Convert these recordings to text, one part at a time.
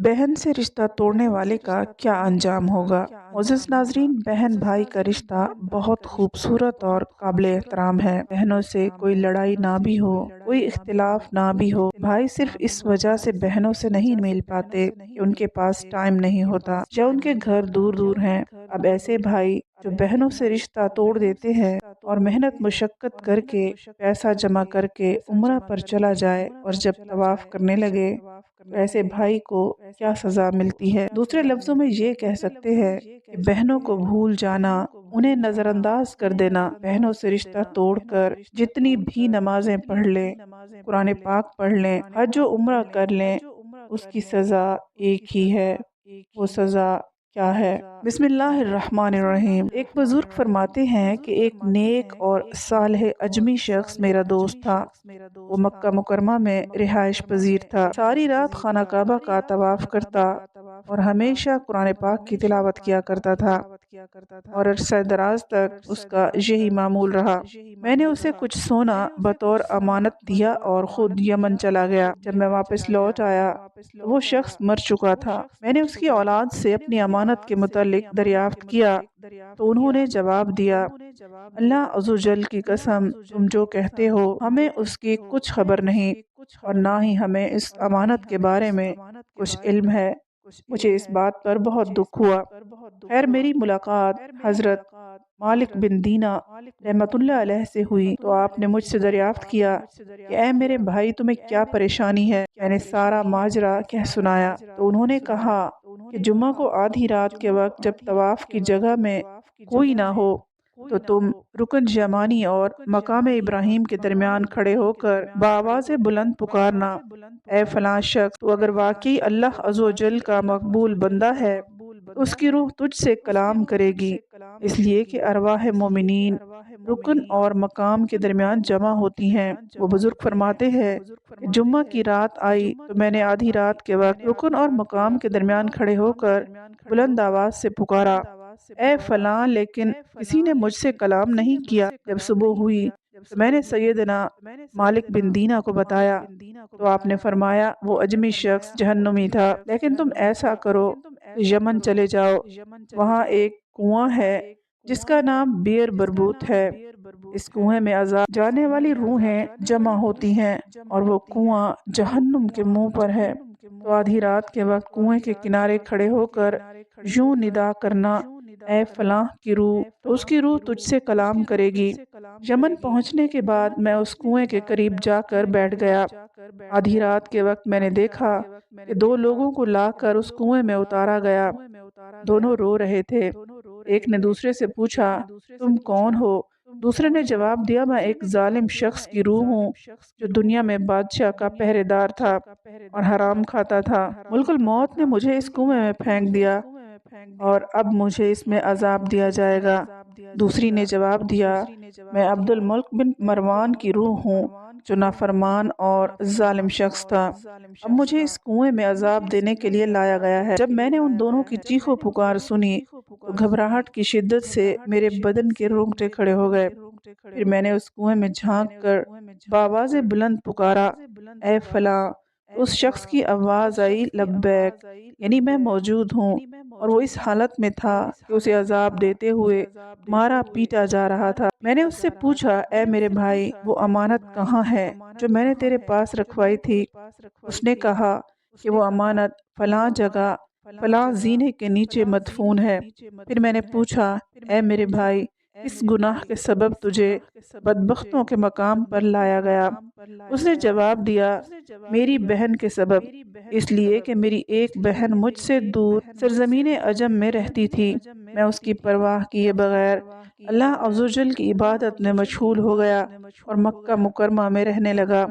بہن سے رشتہ توڑنے والے کا کیا انجام ہوگا؟ معزز ناظرین، بہن بھائی کا رشتہ بہت خوبصورت اور قابل احترام ہے۔ بہنوں سے کوئی لڑائی نہ بھی ہو، کوئی اختلاف نہ بھی ہو، بھائی صرف اس وجہ سے بہنوں سے نہیں مل پاتے کہ ان کے پاس ٹائم نہیں ہوتا یا ان کے گھر دور دور ہیں۔ اب ایسے بھائی جو بہنوں سے رشتہ توڑ دیتے ہیں اور محنت مشقت کر کے پیسہ جمع کر کے عمرہ پر چلا جائے اور جب طواف کرنے لگے تو ایسے بھائی کو کیا سزا ملتی ہے؟ دوسرے لفظوں میں یہ کہہ سکتے ہیں کہ بہنوں کو بھول جانا، انہیں نظر انداز کر دینا، بہنوں سے رشتہ توڑ کر جتنی بھی نمازیں پڑھ لیں، قرآن پاک پڑھ لیں، حج و عمرہ کر لیں، اس کی سزا ایک ہی ہے۔ وہ سزا کیا ہے؟ بسم اللہ الرحمن الرحیم۔ ایک بزرگ فرماتے ہیں کہ ایک نیک اور صالح اجمی شخص میرا دوست تھا۔ وہ مکہ مکرمہ میں رہائش پذیر تھا۔ ساری رات خانہ کعبہ کا طواف کرتا اور ہمیشہ قرآن پاک کی تلاوت کیا کرتا تھا اور عرصہ دراز تک اس کا یہی معمول رہا۔ میں نے اسے کچھ سونا بطور امانت دیا اور خود یمن چلا گیا۔ جب میں واپس لوٹ آیا تو وہ شخص مر چکا تھا۔ میں نے اس کی اولاد سے اپنی امانت کے متعلق دریافت کیا تو انہوں نے جواب دیا، اللہ عز و جل کی قسم، تم جو کہتے ہو ہمیں اس کی کچھ خبر نہیں اور نہ ہی ہمیں اس امانت کے بارے میں کچھ علم ہے۔ مجھے اس بات پر بہت دکھ ہوا۔ خیر میری ملاقات حضرت مالک بن دینا رحمت اللہ علیہ سے ہوئی تو آپ نے مجھ سے دریافت کیا کہ اے میرے بھائی، تمہیں کیا پریشانی ہے؟ میں نے سارا ماجرا کہہ سنایا تو انہوں نے کہا کہ جمعہ کو آدھی رات کے وقت جب طواف کی جگہ میں کوئی نہ ہو تو تم رکن یمانی اور مقام ابراہیم کے درمیان کھڑے ہو کر بآواز بلند پکارنا، اے فلاں شخص، تو اگر واقعی اللہ عز و جل کا مقبول بندہ ہے تو اس کی روح تجھ سے کلام کرے گی، اس لیے کہ ارواح مومنین رکن اور مقام کے درمیان جمع ہوتی ہیں۔ وہ بزرگ فرماتے ہیں کہ جمعہ کی رات آئی تو میں نے آدھی رات کے وقت رکن اور مقام کے درمیان کھڑے ہو کر بلند آواز سے پکارا، اے فلاں، لیکن کسی نے مجھ سے کلام نہیں کیا۔ جب صبح ہوئی تو میں نے سیدنا مالک بن دینا کو بتایا تو آپ نے فرمایا وہ اجمی شخص جہنمی تھا، لیکن تم ایسا کرو کہ یمن چلے جاؤ، وہاں ایک کنواں ہے جس کا نام بیر بربوت ہے۔ اس کنویں میں عذاب جانے والی روحیں جمع ہوتی ہیں اور وہ کنواں جہنم کے منہ پر ہے۔ تو آدھی رات کے وقت کنویں کے کنارے کھڑے ہو کر یوں ندا کرنا، اے فلاں کی روح، تو اس کی روح تجھ سے کلام کرے گی۔ یمن پہنچنے کے بعد میں اس کنویں کے قریب جا کر بیٹھ گیا۔ آدھی رات کے وقت میں نے دیکھا کہ دو لوگوں کو لا کر اس کنویں میں اتارا گیا۔ دونوں رو رہے تھے۔ ایک نے دوسرے سے پوچھا، تم کون ہو؟ دوسرے نے جواب دیا، میں ایک ظالم شخص کی روح ہوں جو دنیا میں بادشاہ کا پہرے دار تھا اور حرام کھاتا تھا۔ ملک الموت نے مجھے اس کنویں میں پھینک دیا اور اب مجھے اس میں عذاب دیا جائے گا۔ دوسری نے جواب دیا، میں عبد الملک بن مروان کی روح ہوں جو نافرمان اور ظالم شخص تھا۔ اب مجھے اس کنویں میں عذاب دینے کے لیے لایا گیا ہے۔ جب میں نے ان دونوں کی چیخ و پکار سنی تو گھبراہٹ کی شدت سے میرے بدن کے رونگٹے کھڑے ہو گئے۔ پھر میں نے اس کنویں میں جھانک کر بآواز بلند پکارا، اے فلاں، تو اس شخص کی آواز آئی، لبیک، یعنی میں موجود ہوں، اور وہ اس حالت میں تھا کہ اسے عذاب دیتے ہوئے مارا پیٹا جا رہا تھا۔ میں نے اس سے پوچھا، اے میرے بھائی، وہ امانت کہاں ہے جو میں نے تیرے پاس رکھوائی تھی؟ اس نے کہا کہ وہ امانت فلاں جگہ فلاں زینے کے نیچے مدفون ہے۔ پھر میں نے پوچھا، اے میرے بھائی، کس گناہ کے سبب تجھے بدبختوں کے مقام پر لایا گیا؟ اس نے جواب دیا، میری بہن کے سبب، اس لیے کہ میری ایک بہن مجھ سے دور سرزمین عجم میں رہتی تھی۔ میں اس کی پرواہ کیے بغیر اللہ عز و جل کی عبادت میں مشغول ہو گیا اور مکہ مکرمہ میں رہنے لگا،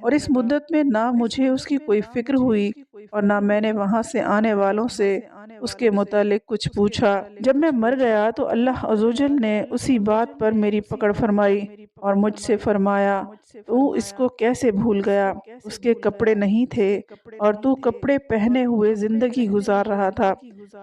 اور اس مدت میں نہ مجھے اس کی کوئی فکر ہوئی اور نہ میں نے وہاں سے آنے والوں سے اس کے متعلق کچھ پوچھا۔ جب میں مر گیا تو اللہ عز و جل نے اسی بات پر میری پکڑ فرمائی اور مجھ سے فرمایا، تو اس کو کیسے بھول گیا؟ اس کے کپڑے نہیں تھے اور تو کپڑے پہنے ہوئے زندگی گزار رہا تھا۔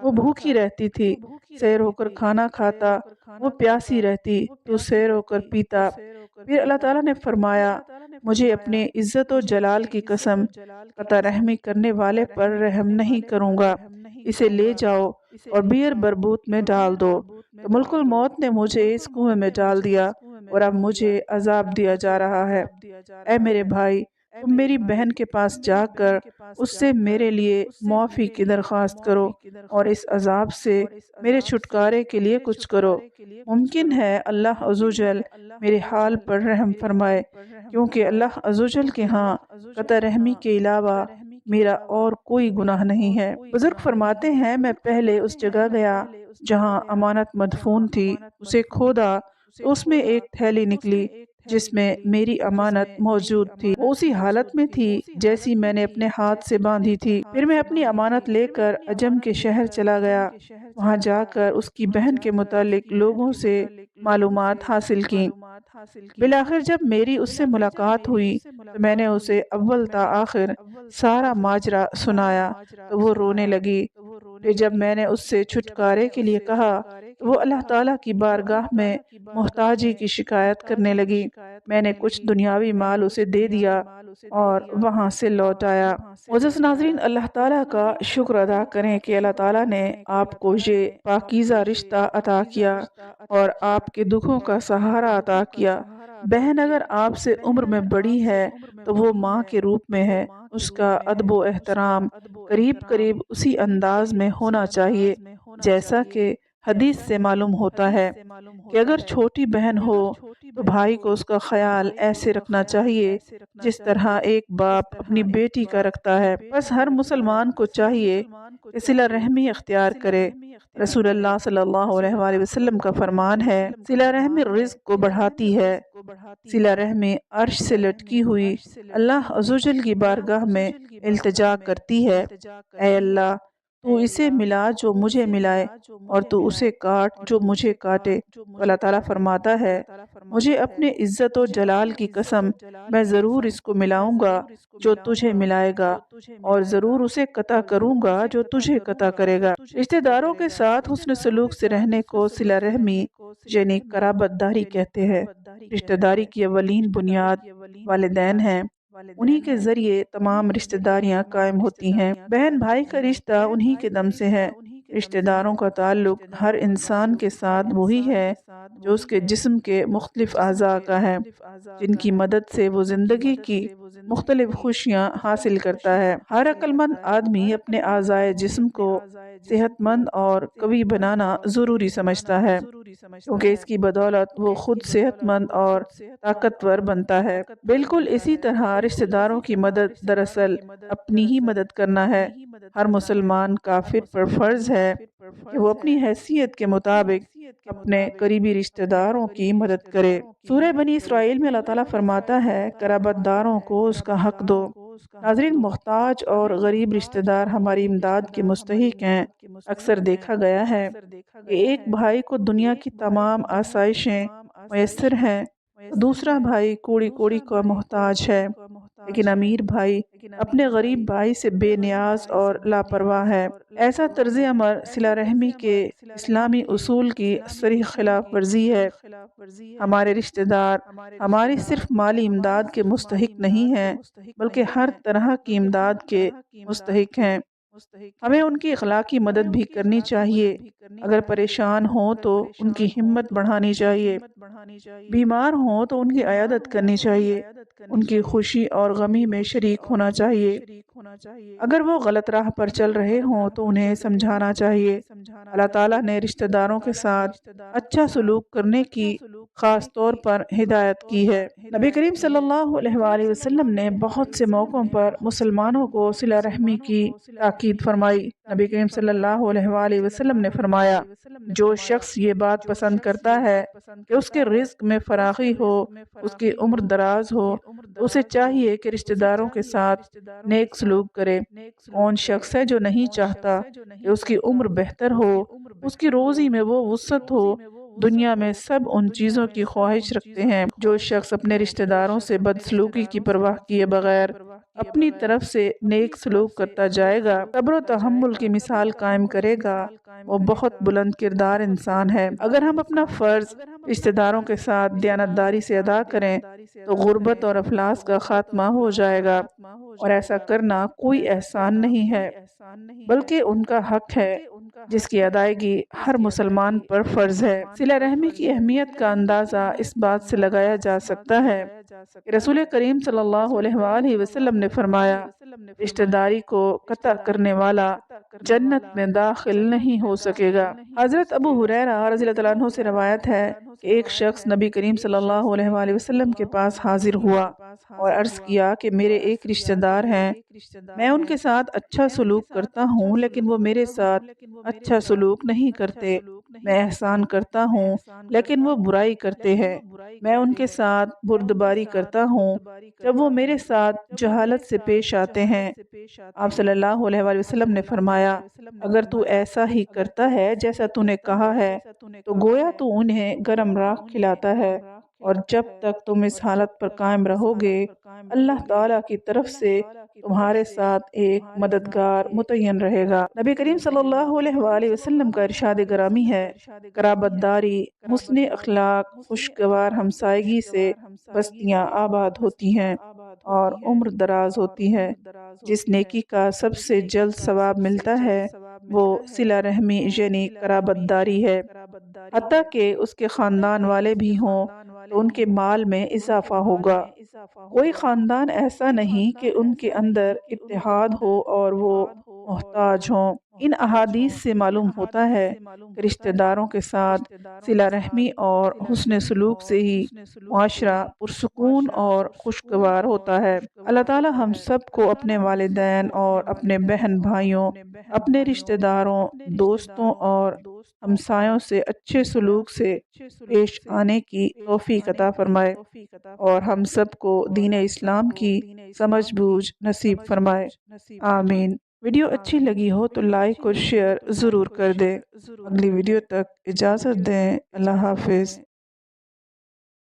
وہ بھوکی رہتی تھی، سیر ہو کر کھانا کھاتا، وہ پیاسی رہتی، تو سیر ہو کر پیتا۔ پھر اللہ تعالیٰ نے فرمایا، مجھے اپنے عزت و جلال کی قسم، قطع رحمی کرنے والے پر رحم نہیں کروں گا، اسے لے جاؤ اور بیر بربوت میں ڈال دو۔ تو ملک الموت نے مجھے اس کنویں میں ڈال دیا اور اب مجھے عذاب دیا جا رہا ہے۔ اے میرے بھائی، تم میری بہن کے پاس جا کر اس سے میرے لیے معافی کی درخواست کرو اور اس عذاب سے میرے چھٹکارے کے لیے کچھ کرو۔ ممکن ہے اللہ عزوجل میرے حال پر رحم فرمائے، کیونکہ اللہ عزوجل کے ہاں قطع رحمی کے علاوہ میرا اور کوئی گناہ نہیں ہے۔ بزرگ فرماتے ہیں، میں پہلے اس جگہ گیا جہاں امانت مدفون تھی، اسے کھودا تو اس میں ایک تھیلی نکلی جس میں میری امانت موجود تھی، وہ اسی حالت میں تھی جیسی میں نے اپنے ہاتھ سے باندھی تھی۔ پھر میں اپنی امانت لے کر عجم کے شہر چلا گیا، وہاں جا کر اس کی بہن کے متعلق لوگوں سے معلومات حاصل کی۔ بالآخر جب میری اس سے ملاقات ہوئی تو میں نے اسے اول تا آخر سارا ماجرا سنایا تو وہ رونے لگی۔ پھر جب میں نے اس سے چھٹکارے کے لیے کہا تو وہ اللہ تعالیٰ کی بارگاہ میں محتاجی کی شکایت کرنے لگی۔ میں نے کچھ دنیاوی مال اسے دے دیا اور وہاں سے لوٹ آیا۔ معزز ناظرین، اللہ تعالیٰ کا شکر ادا کریں کہ اللہ تعالیٰ نے آپ کو یہ پاکیزہ رشتہ عطا کیا اور آپ کے دکھوں کا سہارا عطا کیا۔ بہن اگر آپ سے عمر میں بڑی ہے تو وہ ماں کے روپ میں ہے، اس کا ادب و احترام قریب قریب اسی انداز میں ہونا چاہیے جیسا کہ حدیث سے معلوم ہوتا ہے کہ اگر چھوٹی بہن ہو تو بھائی کو اس کا خیال ایسے رکھنا چاہیے جس طرح ایک باپ اپنی بیٹی کا رکھتا ہے۔ بس ہر مسلمان کو چاہیے کہ صلہ رحمی اختیار کرے۔ رسول اللہ صلی اللہ علیہ وآلہ وسلم کا فرمان ہے، صلہ رحمی رزق کو بڑھاتی ہے۔ صلہ رحمی عرش سے لٹکی ہوئی اللہ عزوجل کی بارگاہ میں التجا کرتی ہے، اے اللہ تو اسے ملا جو مجھے ملائے اور تو اسے کاٹ جو مجھے کاٹے۔ تو اللہ تعالیٰ فرماتا ہے، مجھے اپنے عزت و جلال کی قسم، میں ضرور اس کو ملاؤں گا جو تجھے ملائے گا اور ضرور اسے قطع کروں گا جو تجھے قطع کرے گا۔ رشتہ داروں کے ساتھ حسن سلوک سے رہنے کو صلہ رحمی یعنی قرابت داری کہتے ہیں۔ رشتہ داری کی اولین بنیاد والدین ہیں، انہی کے ذریعے تمام رشتہ داریاں قائم ہوتی ہیں۔ بہن بھائی کا رشتہ انہی کے دم سے ہے۔ رشتہ داروں کا تعلق ہر انسان کے ساتھ وہی ہے جو اس کے جسم کے مختلف اعضاء کا ہے، جن کی مدد سے وہ زندگی کی مختلف خوشیاں حاصل کرتا ہے۔ ہر عقل مند آدمی اپنے اعضائے جسم کو صحت مند اور قوی بنانا ضروری سمجھتا ہے، کیونکہ اس کی بدولت وہ خود صحت مند اور طاقتور بنتا ہے۔ بالکل اسی طرح رشتہ داروں کی مدد دراصل اپنی ہی مدد کرنا ہے۔ ہر مسلمان کافر پر فرض ہے کہ وہ اپنی حیثیت کے مطابق اپنے قریبی رشتہ داروں کی مدد کرے۔ سورہ بنی اسرائیل میں اللہ تعالیٰ فرماتا ہے، قرابت داروں کو اس کا حق دو۔ ناظرین، محتاج اور غریب رشتہ دار ہماری امداد کے مستحق ہیں۔ اکثر دیکھا گیا ہے کہ ایک بھائی کو دنیا کی تمام آسائشیں میسر ہیں، دوسرا بھائی کوڑی کوڑی کا محتاج ہے، لیکن امیر بھائی اپنے غریب بھائی سے بے نیاز اور لاپرواہ ہے۔ ایسا طرز عمل صلہ رحمی کے اسلامی اصول کی صریح خلاف ورزی ہے۔ ہمارے رشتہ دار ہماری صرف مالی امداد کے مستحق نہیں ہیں بلکہ ہر طرح کی امداد کے مستحق ہیں۔ ہمیں ان کی اخلاقی مدد بھی کرنی چاہیے، اگر پریشان ہوں تو ان کی ہمت بڑھانی چاہیے، بیمار ہوں تو ان کی عیادت کرنی چاہیے، ان کی خوشی اور غمی میں شریک ہونا چاہیے، اگر وہ غلط راہ پر چل رہے ہوں تو انہیں سمجھانا چاہیے۔ اللہ تعالیٰ نے رشتہ داروں کے ساتھ اچھا سلوک کرنے کی خاص طور پر ہدایت کی ہے۔ نبی کریم صلی اللہ علیہ وآلہ وسلم نے بہت سے موقعوں پر مسلمانوں کو صلہ رحمی کی تاکید فرمائی۔ نبی کریم صلی اللہ علیہ وآلہ وسلم نے فرمایا، جو شخص یہ بات پسند کرتا ہے کہ اس کے رزق میں فراخی ہو، اس کی عمر دراز ہو، تو اسے چاہیے کہ رشتہ داروں کے ساتھ نیک سلوک کرے۔ کون شخص ہے جو نہیں چاہتا کہ اس کی عمر بہتر ہو، اس کی روزی میں وہ وسعت ہو؟ دنیا میں سب ان چیزوں کی خواہش رکھتے ہیں۔ جو شخص اپنے رشتہ داروں سے بدسلوکی کی پرواہ کیے بغیر اپنی طرف سے نیک سلوک کرتا جائے گا، صبر و تحمل کی مثال قائم کرے گا، وہ بہت بلند کردار انسان ہے۔ اگر ہم اپنا فرض رشتہ داروں کے ساتھ دیانتداری سے ادا کریں تو غربت اور افلاس کا خاتمہ ہو جائے گا، اور ایسا کرنا کوئی احسان نہیں ہے بلکہ ان کا حق ہے جس کی ادائیگی ہر مسلمان پر فرض ہے۔ صلہ رحمی کی اہمیت کا اندازہ اس بات سے لگایا جا سکتا ہے کہ رسول کریم صلی اللہ علیہ وآلہ وسلم نے فرمایا، رشتہ داری کو قطع کرنے والا جنت میں داخل نہیں ہو سکے گا۔ حضرت ابو ہریرہ رضی اللہ عنہ سے روایت ہے کہ ایک شخص نبی کریم صلی اللہ علیہ وآلہ وسلم کے پاس حاضر ہوا اور عرض کیا کہ میرے ایک رشتہ دار ہیں، میں ان کے ساتھ اچھا سلوک کرتا ہوں لیکن وہ میرے ساتھ اچھا سلوک نہیں کرتے، میں احسان کرتا ہوں لیکن وہ برائی کرتے ہیں، میں ان کے ساتھ بردباری کرتا ہوں جب وہ میرے ساتھ جہالت سے پیش آتے ہیں۔ آپ صلی اللہ علیہ وآلہ وسلم نے فرمایا، اگر تو ایسا ہی کرتا ہے جیسا تو نے کہا ہے تو گویا تو انہیں گرم راکھ کھلاتا ہے، اور جب تک تم اس حالت پر قائم رہو گے اللہ تعالیٰ کی طرف سے تمہارے ساتھ ایک مددگار متعین رہے گا۔ نبی کریم صلی اللہ علیہ وآلہ وسلم کا ارشاد گرامی ہے، قرابت داری، حسن اخلاق، خوشگوار ہمسائیگی سے بستیاں آباد ہوتی ہیں اور عمر دراز ہوتی ہے۔ جس نیکی کا سب سے جلد ثواب ملتا ہے وہ صلہ رحمی یعنی قرابت داری ہے، حتیٰ کہ اس کے خاندان والے بھی ہوں تو ان کے مال میں اضافہ ہوگا۔ کوئی خاندان ایسا نہیں کہ ان کے اندر اتحاد ہو اور وہ محتاج ہوں۔ ان احادیث سے معلوم ہوتا ہے کہ رشتہ داروں کے ساتھ صلہ رحمی اور حسن سلوک سے ہی معاشرہ پرسکون اور خوشگوار ہوتا ہے۔ اللہ تعالی ہم سب کو اپنے والدین اور اپنے بہن بھائیوں، اپنے رشتہ داروں، دوستوں اور ہمسایوں سے اچھے سلوک سے پیش آنے کی توفیق عطا فرمائے، اور ہم سب کو دین اسلام کی سمجھ بوجھ نصیب فرمائے، آمین۔ ویڈیو اچھی لگی ہو تو لائک اور شیئر ضرور کر دیں۔ اگلی ویڈیو تک اجازت دیں، اللہ حافظ۔